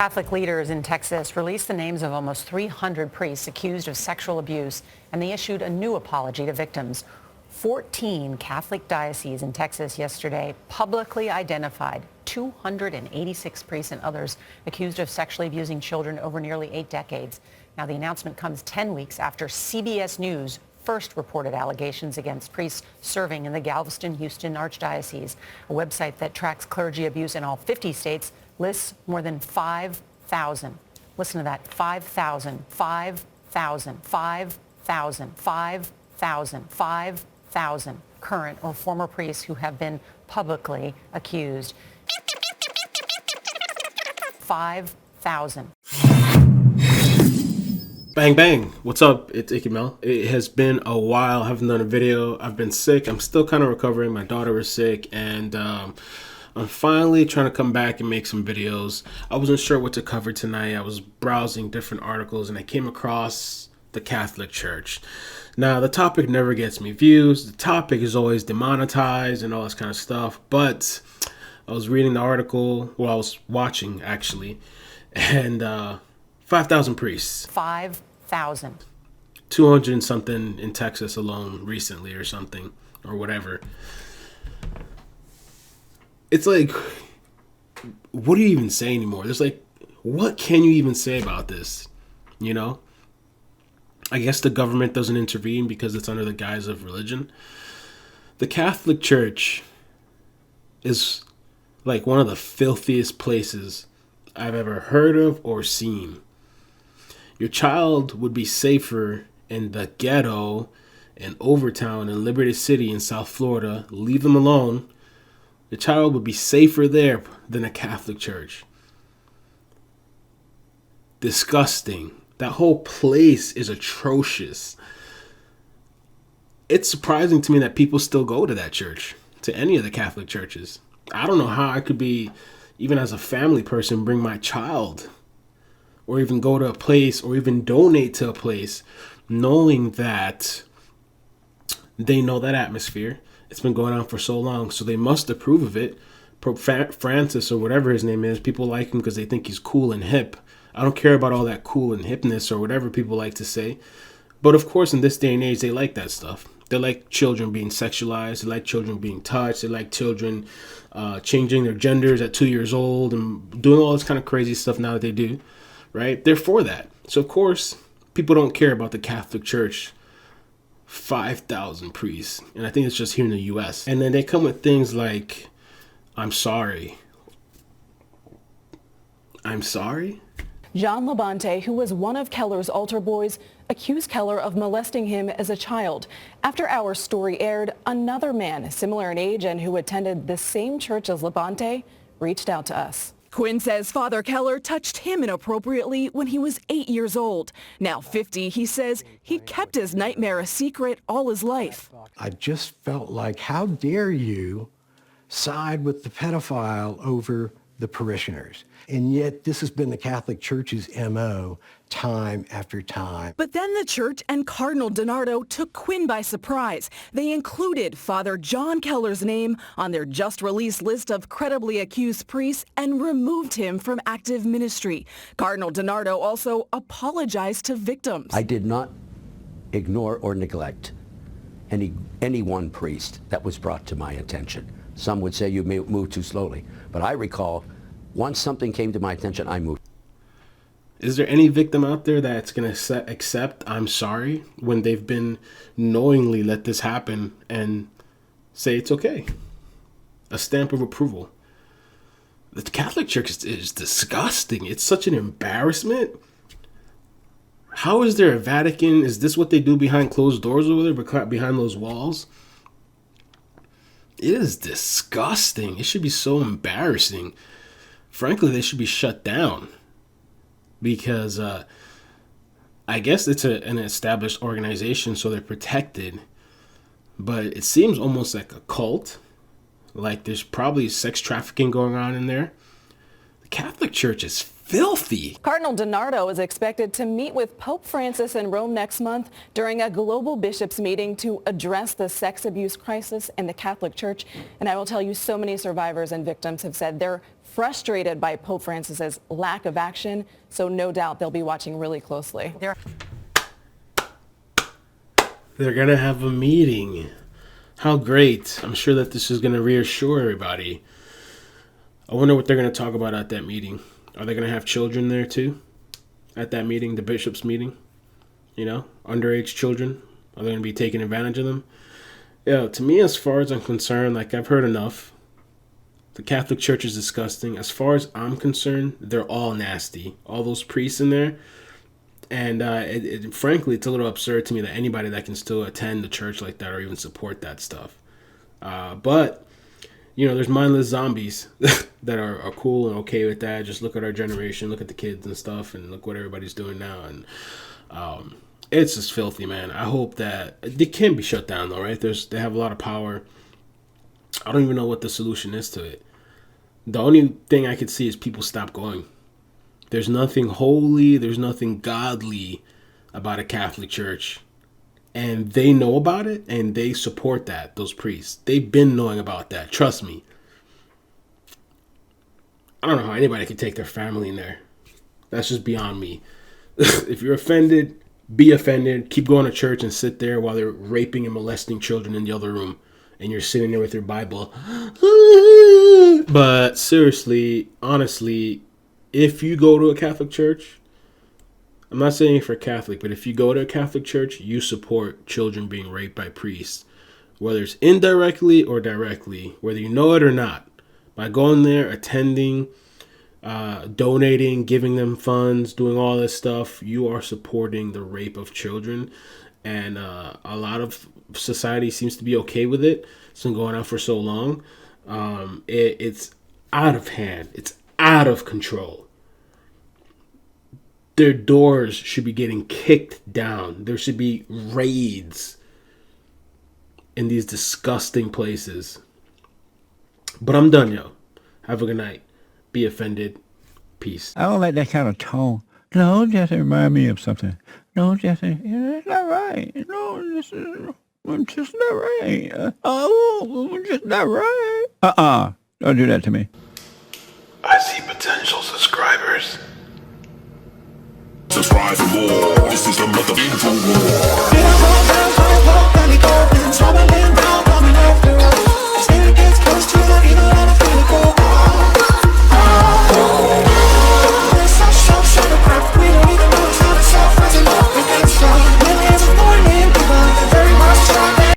Catholic leaders in Texas released the names of almost 300 priests accused of sexual abuse, and they issued a new apology to victims. 14 Catholic dioceses in Texas yesterday publicly identified 286 priests and others accused of sexually abusing children over nearly 8 decades. Now, the announcement comes 10 weeks after CBS News first reported allegations against priests serving in the Galveston-Houston Archdiocese. A website that tracks clergy abuse in all 50 states lists more than 5,000. Listen to that, 5,000, 5,000, 5,000, 5,000, 5,000 current or former priests who have been publicly accused. 5,000. Bang, bang. What's up? It's iCkEdMeL. It has been a while. I haven't done a video. I've been sick. I'm still kind of recovering. My daughter is sick, and I'm finally trying to come back and make some videos. I wasn't sure what to cover tonight. I was browsing different articles, and I came across the Catholic Church. Now, the topic never gets me views. The topic is always demonetized and all this kind of stuff, but I was reading the article, well, I was watching, actually, and 5,000 priests. 5,000. 200 and something in Texas alone recently or something, or whatever. It's like, what do you even say anymore? There's like, what can you even say about this? You know? I guess the government doesn't intervene because it's under the guise of religion. The Catholic Church is like one of the filthiest places I've ever heard of or seen. Your child would be safer in the ghetto in Overtown in Liberty City in South Florida. Leave them alone. The child would be safer there than a Catholic church. Disgusting. That whole place is atrocious. It's surprising to me that people still go to that church, to any of the Catholic churches. I don't know how I could be, even as a family person, bring my child or even go to a place or even donate to a place knowing that they know that atmosphere. It's been going on for so long, so they must approve of it. Pope Francis, or whatever his name is, people like him because they think he's cool and hip. I don't care about all that cool and hipness or whatever people like to say. But of course, in this day and age, they like that stuff. They like children being sexualized. They like children being touched. They like children changing their genders at 2 years old and doing all this kind of crazy stuff now that they do, right? They're for that. So, of course, people don't care about the Catholic Church. 5,000 priests. And I think it's just here in the U.S. And then they come with things like, I'm sorry. I'm sorry? John Labonte, who was one of Keller's altar boys, accused Keller of molesting him as a child. After our story aired, another man similar in age and who attended the same church as Labonte reached out to us. Quinn says Father Keller touched him inappropriately when he was 8 years old. Now 50, he says he kept his nightmare a secret all his life. I just felt like, how dare you side with the pedophile over the parishioners? And yet this has been the Catholic Church's MO time after time. But then the church and Cardinal DiNardo took Quinn by surprise. They included Father John Keller's name on their just-released list of credibly accused priests and removed him from active ministry. Cardinal DiNardo also apologized to victims. I did not ignore or neglect any one priest that was brought to my attention. Some would say you may move too slowly, but I recall once something came to my attention, I moved. Is there any victim out there that's going to accept I'm sorry when they've been knowingly let this happen and say it's okay? A stamp of approval. The Catholic Church is disgusting. It's such an embarrassment. How is there a Vatican? Is this what they do behind closed doors over there, behind those walls? It is disgusting. It should be so embarrassing. Frankly, they should be shut down because I guess it's an established organization, so they're protected. But it seems almost like a cult. Like there's probably sex trafficking going on in there. The Catholic Church is filthy. Cardinal DiNardo is expected to meet with Pope Francis in Rome next month during a global bishops meeting to address the sex abuse crisis in the Catholic Church. And I will tell you, so many survivors and victims have said they're frustrated by Pope Francis's lack of action, so no doubt they'll be watching really closely. They're going to have a meeting. How great. I'm sure that this is going to reassure everybody. I wonder what they're going to talk about at that meeting. Are they going to have children there too? At that meeting, the bishop's meeting? You know, underage children? Are they going to be taking advantage of them? To me, as far as I'm concerned, like, I've heard enough. The Catholic Church is disgusting. As far as I'm concerned, they're all nasty. All those priests in there. And frankly, it's a little absurd to me that anybody that can still attend the church like that or even support that stuff. But, you know, there's mindless zombies that are cool and okay with that. Just look at our generation, look at the kids and stuff, and look what everybody's doing now. And it's just filthy, man. I hope that they can be shut down, though, right? They have a lot of power. I don't even know what the solution is to it. The only thing I could see is people stop going. There's nothing holy, there's nothing godly about a Catholic Church. And they know about it, and they support that, those priests. They've been knowing about that, trust me. I don't know how anybody could take their family in there. That's just beyond me. If you're offended, be offended. Keep going to church and sit there while they're raping and molesting children in the other room. And you're sitting there with your Bible. But seriously, honestly, if you go to a Catholic church, I'm not saying for Catholic, but if you go to a Catholic church, you support children being raped by priests, whether it's indirectly or directly, whether you know it or not. By going there, attending, donating, giving them funds, doing all this stuff, you are supporting the rape of children. And a lot of society seems to be okay with it. It's been going on for so long. It's out of hand. It's out of control. Their doors should be getting kicked down. There should be raids in these disgusting places. But I'm done, yo. Have a good night. Be offended. Peace. I don't like that kind of tone. No, Jesse, remind me of something. No, Jesse, it's not right. No, this is just not right. Oh, just not right. Don't do that to me. I see potential subscribers. Subscribe for more. This is the mother info war.